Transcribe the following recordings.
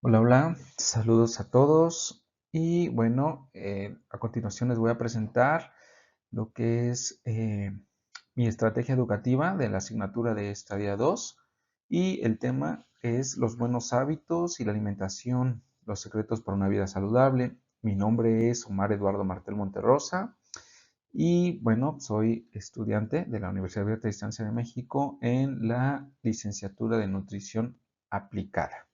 Hola, hola, saludos a todos y bueno, a continuación les voy a presentar lo que es mi estrategia educativa de la asignatura de Estadía 2 y el tema es los buenos hábitos y la alimentación, los secretos para una vida saludable. Mi nombre es Omar Eduardo Martel Monterrosa y bueno, soy estudiante de la Universidad Abierta de Distancia de México en la licenciatura de Nutrición Aplicada.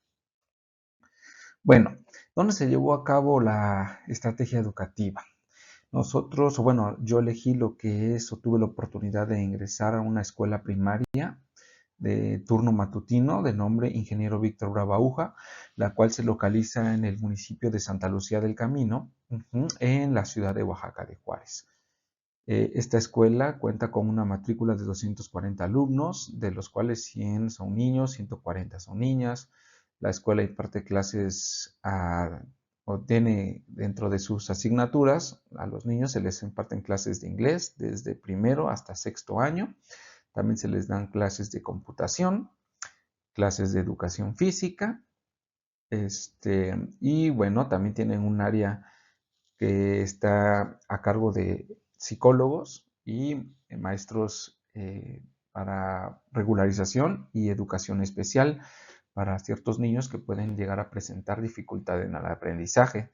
Bueno, ¿dónde se llevó a cabo la estrategia educativa? Nosotros, o bueno, yo elegí lo que es, o tuve la oportunidad de ingresar a una escuela primaria de turno matutino de nombre Ingeniero Víctor Bravaúja, la cual se localiza en el municipio de Santa Lucía del Camino, en la ciudad de Oaxaca de Juárez. Esta escuela cuenta con una matrícula de 240 alumnos, de los cuales 100 son niños, 140 son niñas. La escuela imparte clases o tiene dentro de sus asignaturas a los niños se les imparten clases de inglés desde primero hasta sexto año. También se les dan clases de computación, clases de educación física, y bueno, también tienen un área que está a cargo de psicólogos y maestros para regularización y educación especial para ciertos niños que pueden llegar a presentar dificultad en el aprendizaje.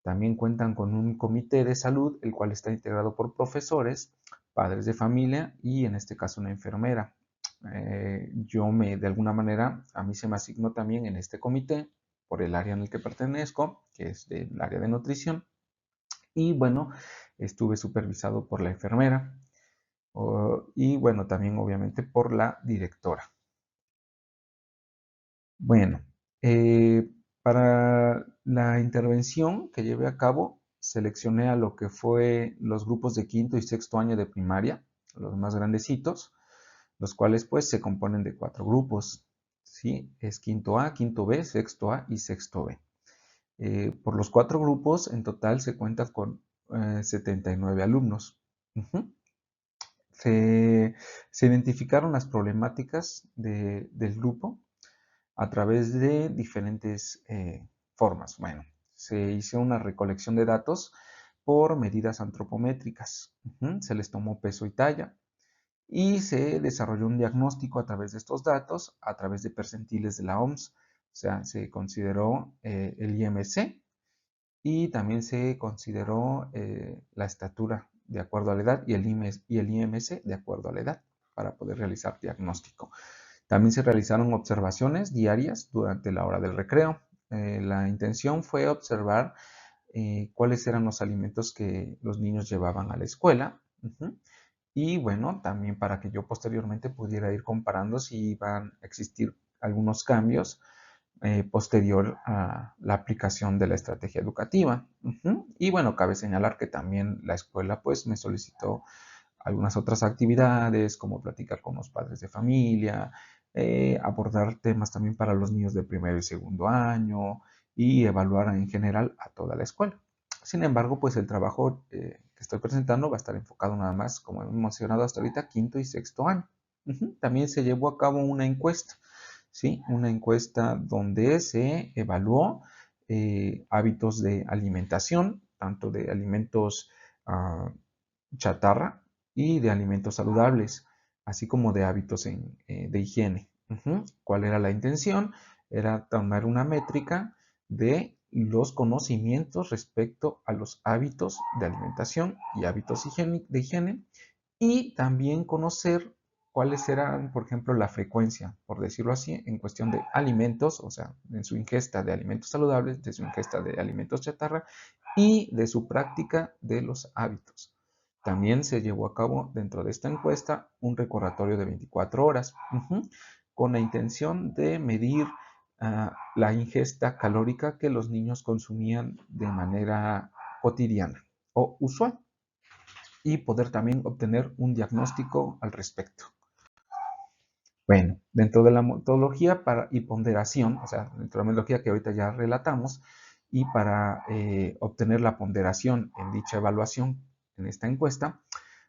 También cuentan con un comité de salud, el cual está integrado por profesores, padres de familia y en este caso una enfermera. De alguna manera, a mí se me asignó también en este comité por el área en el que pertenezco, que es del área de nutrición, y bueno, estuve supervisado por la enfermera y bueno, también obviamente por la directora. Bueno, para la intervención que llevé a cabo, seleccioné a lo que fue los grupos de quinto y sexto año de primaria, los más grandecitos, los cuales pues se componen de 4 grupos, ¿sí? Es quinto A, quinto B, sexto A y sexto B. Por los 4 grupos, en total se cuenta con 79 alumnos. Ujú. Se, se identificaron las problemáticas del grupo a través de diferentes formas. Bueno, se hizo una recolección de datos por medidas antropométricas. Se les tomó peso y talla y se desarrolló un diagnóstico a través de estos datos, a través de percentiles de la OMS. O sea, se consideró el IMC y también se consideró la estatura de acuerdo a la edad y el IMC de acuerdo a la edad para poder realizar diagnóstico. También se realizaron observaciones diarias durante la hora del recreo. La intención fue observar cuáles eran los alimentos que los niños llevaban a la escuela. Y bueno, también para que yo posteriormente pudiera ir comparando si iban a existir algunos cambios posterior a la aplicación de la estrategia educativa. Y bueno, cabe señalar que también la escuela pues me solicitó algunas otras actividades como platicar con los padres de familia, abordar temas también para los niños de primero y segundo año y evaluar en general a toda la escuela. Sin embargo, pues el trabajo que estoy presentando va a estar enfocado nada más, como hemos mencionado hasta ahorita, quinto y sexto año. También se llevó a cabo una encuesta, ¿sí? Una encuesta donde se evaluó hábitos de alimentación, tanto de alimentos chatarra y de alimentos saludables, así como de hábitos de higiene. ¿Cuál era la intención? Era tomar una métrica de los conocimientos respecto a los hábitos de alimentación y hábitos de higiene y también conocer cuáles eran, por ejemplo, la frecuencia, por decirlo así, en cuestión de alimentos, o sea, en su ingesta de alimentos saludables, de su ingesta de alimentos chatarra y de su práctica de los hábitos. También se llevó a cabo dentro de esta encuesta un recordatorio de 24 horas con la intención de medir la ingesta calórica que los niños consumían de manera cotidiana o usual y poder también obtener un diagnóstico al respecto. Bueno, dentro de la metodología y ponderación, o sea, dentro de la metodología que ahorita ya relatamos, y para obtener la ponderación en dicha evaluación, en esta encuesta,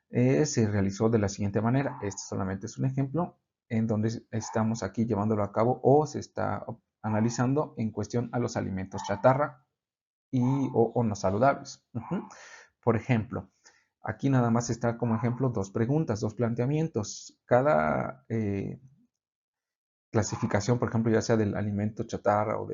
se realizó de la siguiente manera. Este solamente es un ejemplo en donde estamos aquí llevándolo a cabo o se está analizando en cuestión a los alimentos chatarra o no saludables. Por ejemplo, aquí nada más está como ejemplo dos preguntas, dos planteamientos. Cada clasificación, por ejemplo, ya sea del alimento chatarra o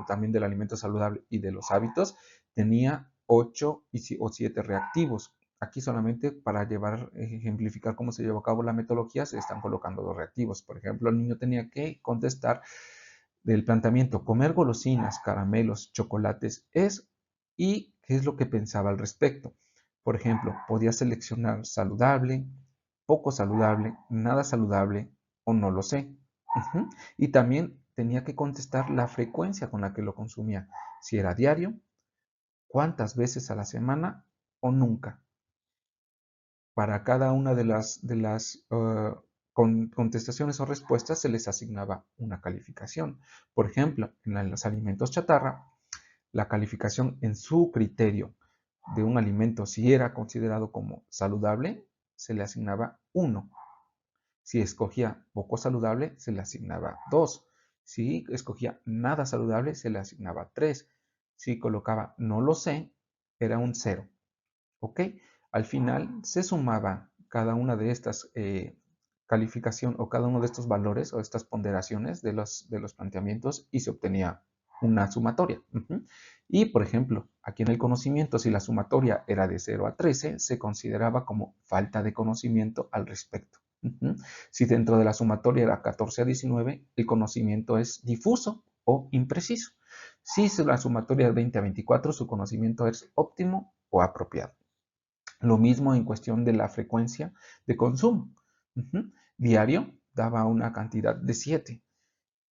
también del alimento saludable y de los hábitos, tenía 8 o 7 reactivos. Aquí solamente para ejemplificar cómo se llevó a cabo la metodología, se están colocando dos reactivos. Por ejemplo, el niño tenía que contestar del planteamiento, comer golosinas, caramelos, chocolates es, y qué es lo que pensaba al respecto. Por ejemplo, podía seleccionar saludable, poco saludable, nada saludable o no lo sé. Y también tenía que contestar la frecuencia con la que lo consumía, si era diario, cuántas veces a la semana o nunca. Para cada una de las contestaciones o respuestas se les asignaba una calificación. Por ejemplo, en los alimentos chatarra, la calificación en su criterio de un alimento, si era considerado como saludable, se le asignaba 1. Si escogía poco saludable, se le asignaba 2. Si escogía nada saludable, se le asignaba 3. Si colocaba no lo sé, era un 0. ¿Ok? Al final se sumaba cada una de estas calificación o cada uno de estos valores o estas ponderaciones de los planteamientos y se obtenía una sumatoria. Y, por ejemplo, aquí en el conocimiento, si la sumatoria era de 0 a 13, se consideraba como falta de conocimiento al respecto. Si dentro de la sumatoria era 14 a 19, el conocimiento es difuso o impreciso. Si la sumatoria es 20 a 24, su conocimiento es óptimo o apropiado. Lo mismo en cuestión de la frecuencia de consumo. Diario daba una cantidad de 7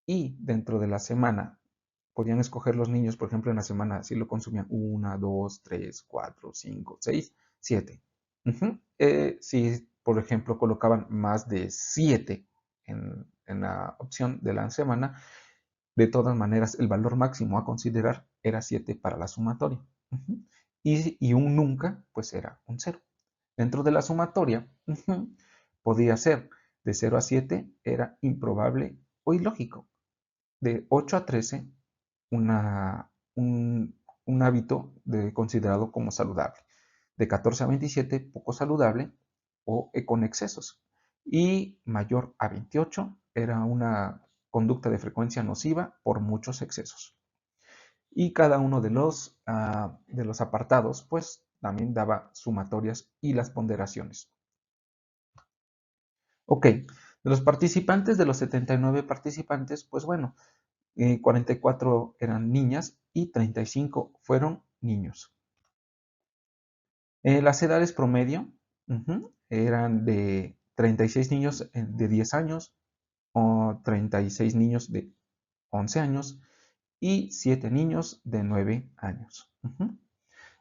y dentro de la semana podían escoger los niños, por ejemplo, en la semana si lo consumían 1, 2, 3, 4, 5, 6, 7. Si, por ejemplo, colocaban más de 7 en la opción de la semana, de todas maneras el valor máximo a considerar era 7 para la sumatoria. Y un nunca, pues era un 0. Dentro de la sumatoria, podía ser de 0 a 7, era improbable o ilógico. De 8 a 13, un hábito considerado como saludable. De 14 a 27, poco saludable o con excesos. Y mayor a 28, era una conducta de frecuencia nociva por muchos excesos. Y cada uno de los apartados, pues también daba sumatorias y las ponderaciones. Ok, de los participantes, de los 79 participantes, pues bueno, 44 eran niñas y 35 fueron niños. Las edades promedio eran de 36 niños de 10 años, o 36 niños de 11 años y 7 niños de 9 años.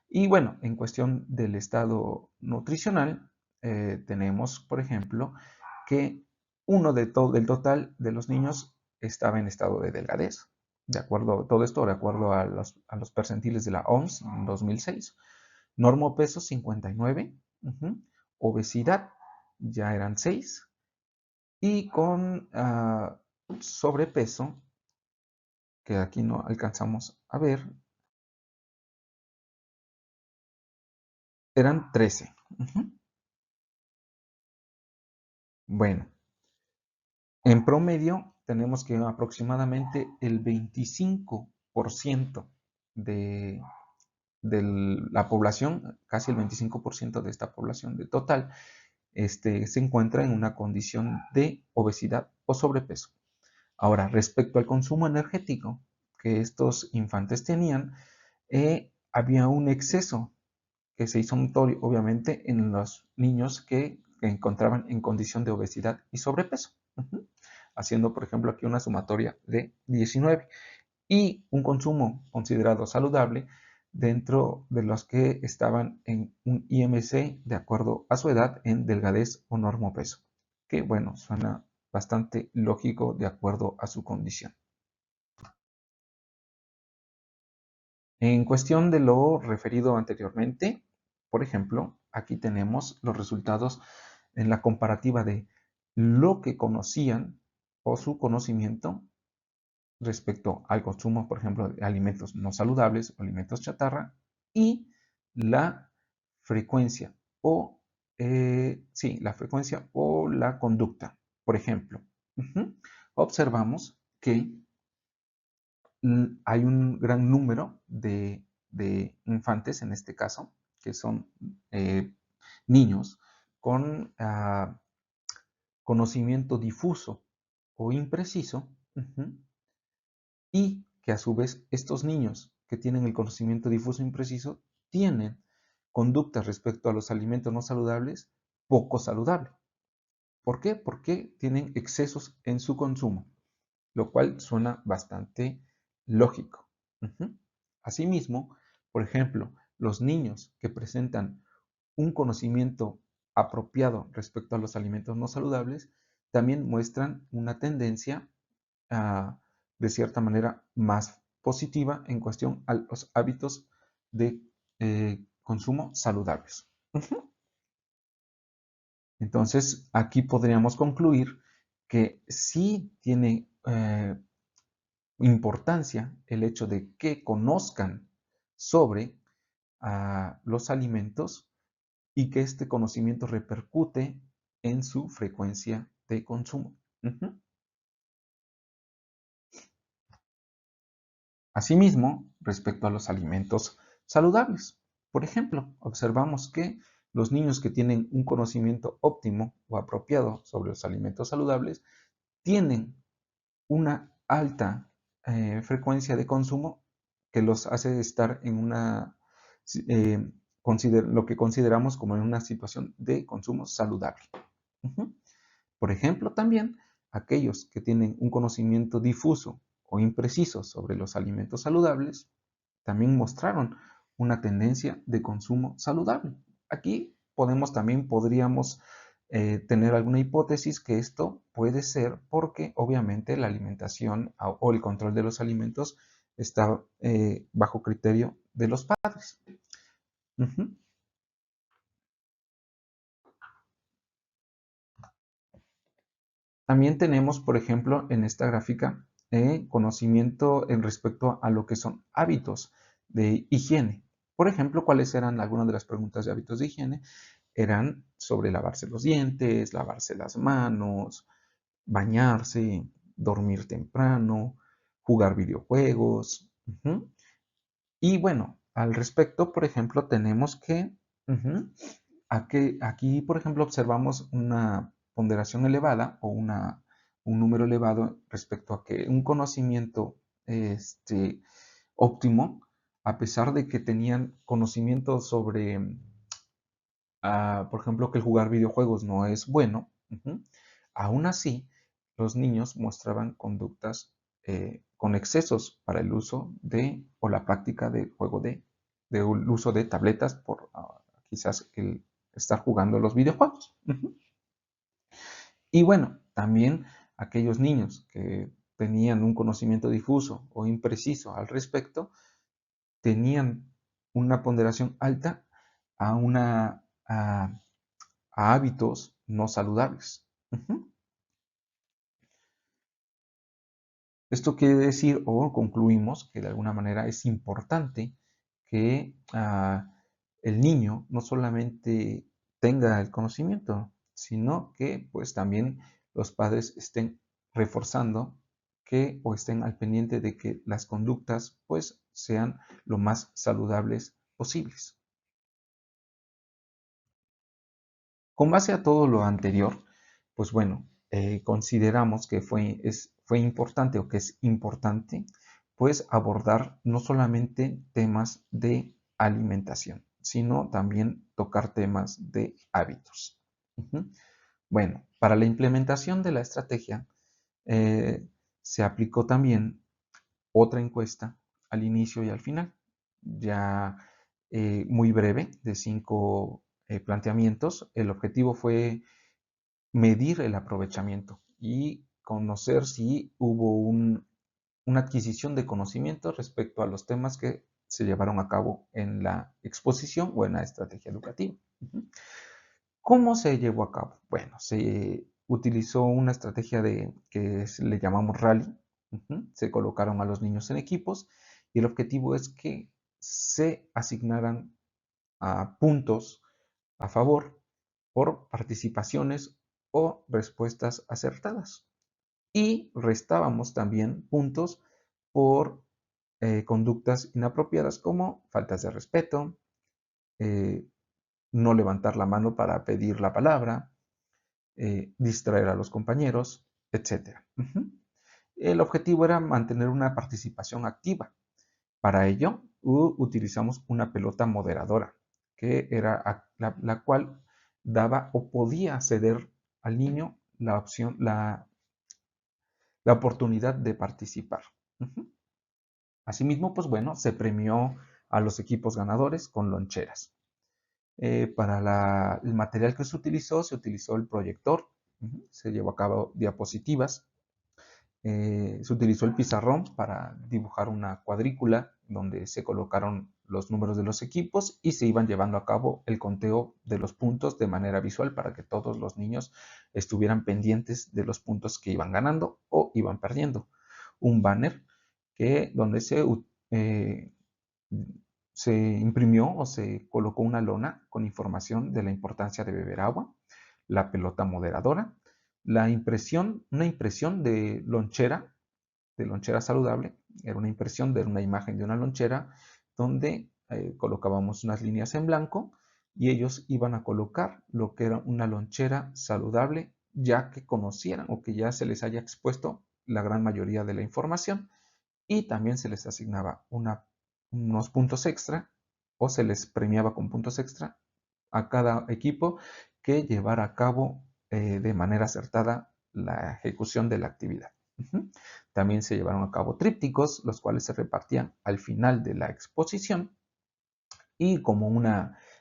Y bueno, en cuestión del estado nutricional, tenemos, por ejemplo, que del total de los niños estaba en estado de delgadez. De acuerdo, todo esto de acuerdo a los percentiles de la OMS en 2006. Normopeso 59, obesidad ya eran 6 y con sobrepeso, que aquí no alcanzamos a ver, eran 13. Bueno, en promedio tenemos que aproximadamente el 25% de la población, casi el 25% de esta población de total, se encuentra en una condición de obesidad o sobrepeso. Ahora, respecto al consumo energético que estos infantes tenían, había un exceso que se hizo notorio, obviamente, en los niños que encontraban en condición de obesidad y sobrepeso, haciendo, por ejemplo, aquí una sumatoria de 19, y un consumo considerado saludable dentro de los que estaban en un IMC de acuerdo a su edad en delgadez o normopeso, que bueno, suena bastante lógico de acuerdo a su condición. En cuestión de lo referido anteriormente, por ejemplo, aquí tenemos los resultados en la comparativa de lo que conocían o su conocimiento respecto al consumo, por ejemplo, de alimentos no saludables o alimentos chatarra, y la frecuencia o, sí, la frecuencia o la conducta. Por ejemplo, observamos que hay un gran número de infantes, en este caso, que son niños con conocimiento difuso o impreciso, y que a su vez estos niños que tienen el conocimiento difuso e impreciso tienen conductas respecto a los alimentos no saludables poco saludable. ¿Por qué? Porque tienen excesos en su consumo, lo cual suena bastante lógico. Asimismo, por ejemplo, los niños que presentan un conocimiento apropiado respecto a los alimentos no saludables también muestran una tendencia de cierta manera más positiva en cuestión a los hábitos de consumo saludables. Entonces, aquí podríamos concluir que sí tiene importancia el hecho de que conozcan sobre los alimentos y que este conocimiento repercute en su frecuencia de consumo. Asimismo, respecto a los alimentos saludables, por ejemplo, observamos que los niños que tienen un conocimiento óptimo o apropiado sobre los alimentos saludables tienen una alta frecuencia de consumo que los hace estar en una, eh, lo que consideramos como en una situación de consumo saludable. Por ejemplo, también aquellos que tienen un conocimiento difuso o impreciso sobre los alimentos saludables también mostraron una tendencia de consumo saludable. Aquí podríamos tener alguna hipótesis que esto puede ser porque obviamente la alimentación o el control de los alimentos está bajo criterio de los padres. También tenemos, por ejemplo, en esta gráfica, conocimiento en respecto a lo que son hábitos de higiene. Por ejemplo, ¿cuáles eran algunas de las preguntas de hábitos de higiene? Eran sobre lavarse los dientes, lavarse las manos, bañarse, dormir temprano, jugar videojuegos. Y bueno, al respecto, por ejemplo, tenemos que aquí, por ejemplo, observamos una ponderación elevada o un número elevado respecto a que un conocimiento óptimo, a pesar de que tenían conocimiento sobre, por ejemplo, que el jugar videojuegos no es bueno, aún así, los niños mostraban conductas con excesos para el uso de, o la práctica de juego de uso de tabletas por quizás el estar jugando los videojuegos. Y bueno, también aquellos niños que tenían un conocimiento difuso o impreciso al respecto, tenían una ponderación alta a, a hábitos no saludables. Esto quiere decir, o concluimos, que de alguna manera es importante que el niño no solamente tenga el conocimiento, sino que pues también los padres estén reforzando que o estén al pendiente de que las conductas pues sean lo más saludables posibles. Con base a todo lo anterior, pues bueno, consideramos que fue importante o que es importante pues abordar no solamente temas de alimentación, sino también tocar temas de hábitos. Bueno, para la implementación de la estrategia se aplicó también otra encuesta al inicio y al final, ya muy breve, de 5 planteamientos. El objetivo fue medir el aprovechamiento y conocer si hubo una adquisición de conocimiento respecto a los temas que se llevaron a cabo en la exposición o en la estrategia educativa. ¿Cómo se llevó a cabo? Bueno, se utilizó una estrategia que le llamamos rally, Se colocaron a los niños en equipos y el objetivo es que se asignaran a puntos a favor por participaciones o respuestas acertadas. Y restábamos también puntos por conductas inapropiadas como faltas de respeto, eh, no levantar la mano para pedir la palabra, distraer a los compañeros, etc. El objetivo era mantener una participación activa. Para ello, utilizamos una pelota moderadora, que era la cual daba o podía ceder al niño la opción, la oportunidad de participar. Asimismo, pues bueno, se premió a los equipos ganadores con loncheras. Para el material que se utilizó el proyector, se llevó a cabo diapositivas, se utilizó el pizarrón para dibujar una cuadrícula donde se colocaron los números de los equipos y se iban llevando a cabo el conteo de los puntos de manera visual para que todos los niños estuvieran pendientes de los puntos que iban ganando o iban perdiendo. Un banner donde se imprimió o se colocó una lona con información de la importancia de beber agua, la pelota moderadora, una impresión de lonchera saludable, era una impresión de una imagen de una lonchera donde colocábamos unas líneas en blanco y ellos iban a colocar lo que era una lonchera saludable, ya que conocieran o que ya se les haya expuesto la gran mayoría de la información, y también se les asignaba unos puntos extra o se les premiaba con puntos extra a cada equipo que llevara a cabo de manera acertada la ejecución de la actividad. También se llevaron a cabo trípticos, los cuales se repartían al final de la exposición, y como un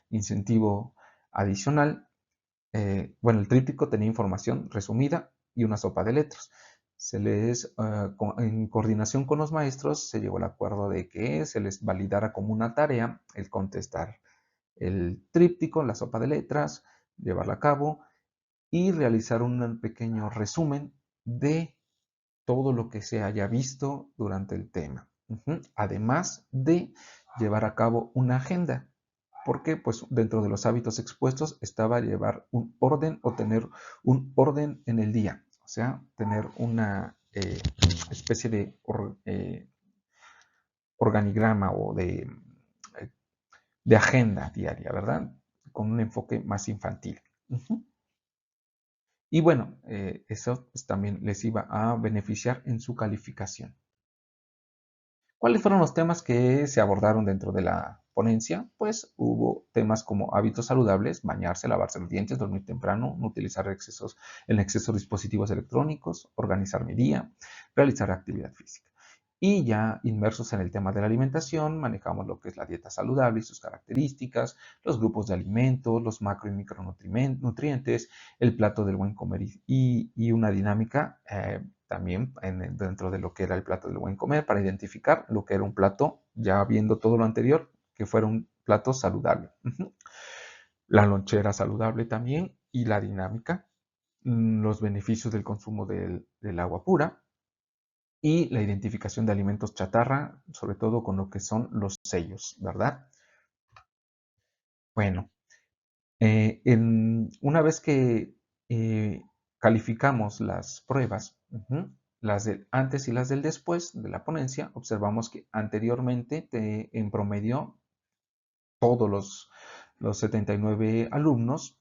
incentivo adicional, bueno, el tríptico tenía información resumida y una sopa de letras. En coordinación con los maestros, se llegó al acuerdo de que se les validara como una tarea el contestar el tríptico, la sopa de letras, llevarla a cabo y realizar un pequeño resumen de todo lo que se haya visto durante el tema. Además de llevar a cabo una agenda, porque pues dentro de los hábitos expuestos estaba llevar un orden o tener un orden en el día, o sea, tener una especie de organigrama o de agenda diaria, ¿verdad? Con un enfoque más infantil. Y bueno, eso pues, también les iba a beneficiar en su calificación. ¿Cuáles fueron los temas que se abordaron dentro de la ponencia? Pues hubo temas como hábitos saludables, bañarse, lavarse los dientes, dormir temprano, no utilizar en exceso dispositivos electrónicos, organizar mi día, realizar actividad física. Y ya inmersos en el tema de la alimentación, manejamos lo que es la dieta saludable y sus características, los grupos de alimentos, los macro y micronutrientes, el plato del buen comer y una dinámica también dentro de lo que era el plato del buen comer para identificar lo que era un plato, ya viendo todo lo anterior, que fuera un plato saludable. La lonchera saludable también y la dinámica, los beneficios del consumo del agua pura, y la identificación de alimentos chatarra, sobre todo con lo que son los sellos, ¿verdad? Bueno, una vez que calificamos las pruebas, las del antes y las del después de la ponencia, observamos que anteriormente, en promedio, todos los 79 alumnos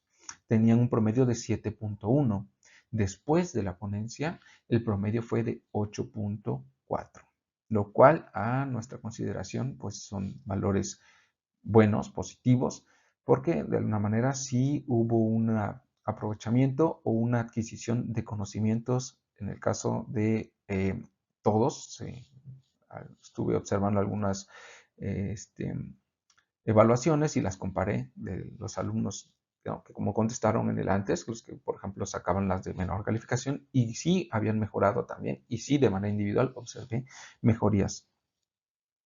tenían un promedio de 7.1. Después de la ponencia, el promedio fue de 8.4, lo cual a nuestra consideración pues son valores buenos, positivos, porque de alguna manera sí hubo un aprovechamiento o una adquisición de conocimientos en el caso de todos. Estuve observando algunas evaluaciones y las comparé de los alumnos que como contestaron en el antes, los que por ejemplo sacaban las de menor calificación y sí habían mejorado también y sí de manera individual observé mejorías,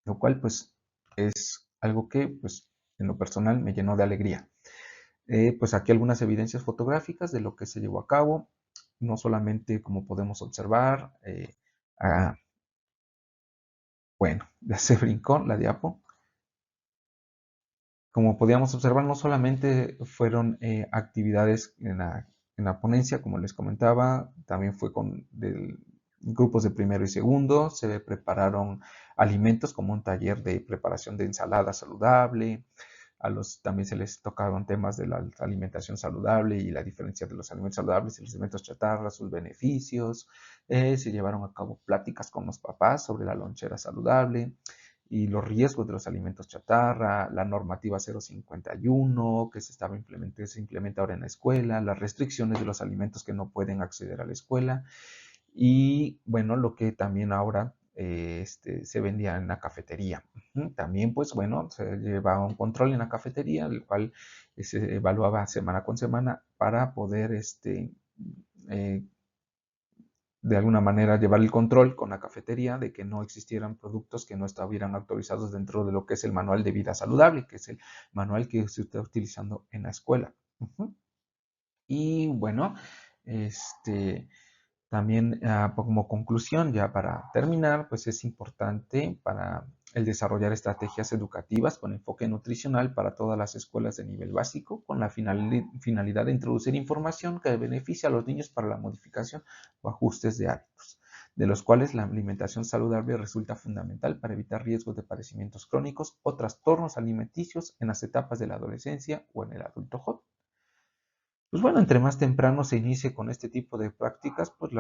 lo cual pues es algo que pues en lo personal me llenó de alegría. Pues aquí algunas evidencias fotográficas de lo que se llevó a cabo, no solamente como podemos observar Bueno, ya se brincó la diapo. Como podíamos observar, no solamente fueron actividades en la ponencia, como les comentaba, también fue con grupos de primero y segundo, se prepararon alimentos como un taller de preparación de ensalada saludable, también se les tocaron temas de la alimentación saludable y la diferencia de los alimentos saludables y los alimentos chatarra, sus beneficios, se llevaron a cabo pláticas con los papás sobre la lonchera saludable y los riesgos de los alimentos chatarra, la normativa 051 que se implementa ahora en la escuela, las restricciones de los alimentos que no pueden acceder a la escuela y bueno, lo que también ahora se vendía en la cafetería. También, pues bueno, se llevaba un control en la cafetería, el cual se evaluaba semana con semana para poder eh, de alguna manera llevar el control con la cafetería de que no existieran productos que no estuvieran autorizados dentro de lo que es el manual de vida saludable, que es el manual que se está utilizando en la escuela. Y bueno, también como conclusión, ya para terminar, pues es importante para el desarrollar estrategias educativas con enfoque nutricional para todas las escuelas de nivel básico, con la finalidad de introducir información que beneficie a los niños para la modificación o ajustes de hábitos, de los cuales la alimentación saludable resulta fundamental para evitar riesgos de padecimientos crónicos o trastornos alimenticios en las etapas de la adolescencia o en el adulto joven. Pues bueno, entre más temprano se inicie con este tipo de prácticas, pues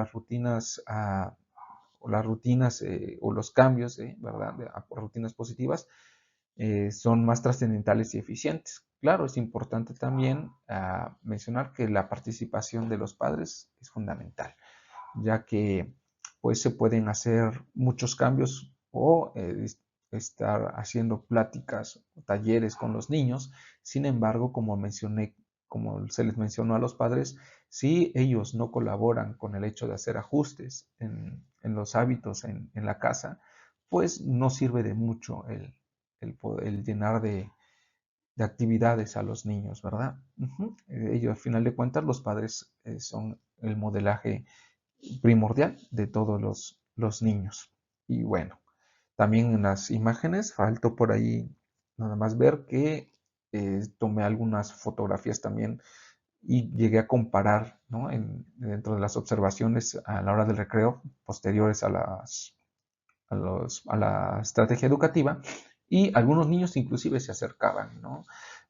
o los cambios, ¿verdad? Rutinas positivas son más trascendentales y eficientes. Claro, es importante también mencionar que la participación de los padres es fundamental, ya que pues se pueden hacer muchos cambios o estar haciendo pláticas o talleres con los niños. Sin embargo, como se les mencionó a los padres, si ellos no colaboran con el hecho de hacer ajustes en los hábitos en la casa, pues no sirve de mucho el llenar de actividades a los niños, ¿verdad? Ellos, al final de cuentas, los padres son el modelaje primordial de todos los niños. Y bueno, también en las imágenes faltó por ahí nada más ver que tomé algunas fotografías también y llegué a comparar, ¿no? Dentro de las observaciones a la hora del recreo posteriores a la estrategia educativa y algunos niños inclusive se acercaban, ¿no?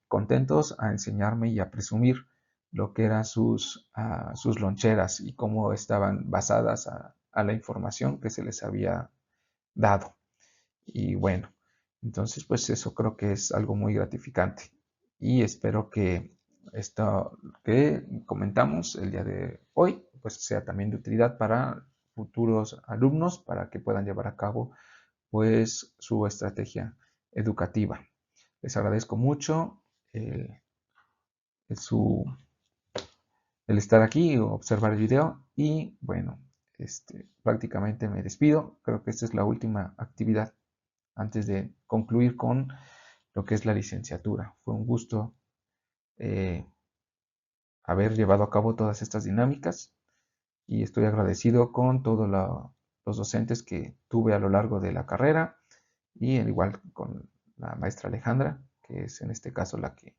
Contentos a enseñarme y a presumir lo que eran sus loncheras y cómo estaban basadas a la información que se les había dado. Y bueno, entonces pues eso creo que es algo muy gratificante y espero que esto que comentamos el día de hoy pues sea también de utilidad para futuros alumnos para que puedan llevar a cabo pues su estrategia educativa. Les agradezco mucho el, su, el estar aquí o observar el video y bueno, prácticamente me despido. Creo que esta es la última actividad antes de concluir con lo que es la licenciatura. Fue un gusto eh, haber llevado a cabo todas estas dinámicas y estoy agradecido con todos los docentes que tuve a lo largo de la carrera y al igual con la maestra Alejandra, que es en este caso la que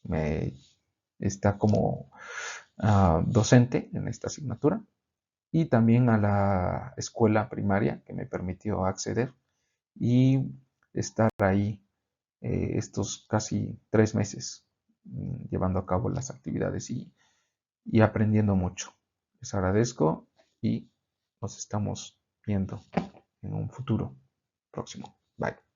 me está como docente en esta asignatura, y también a la escuela primaria que me permitió acceder y estar ahí estos casi 3 meses llevando a cabo las actividades y aprendiendo mucho. Les agradezco y nos estamos viendo en un futuro próximo. Bye.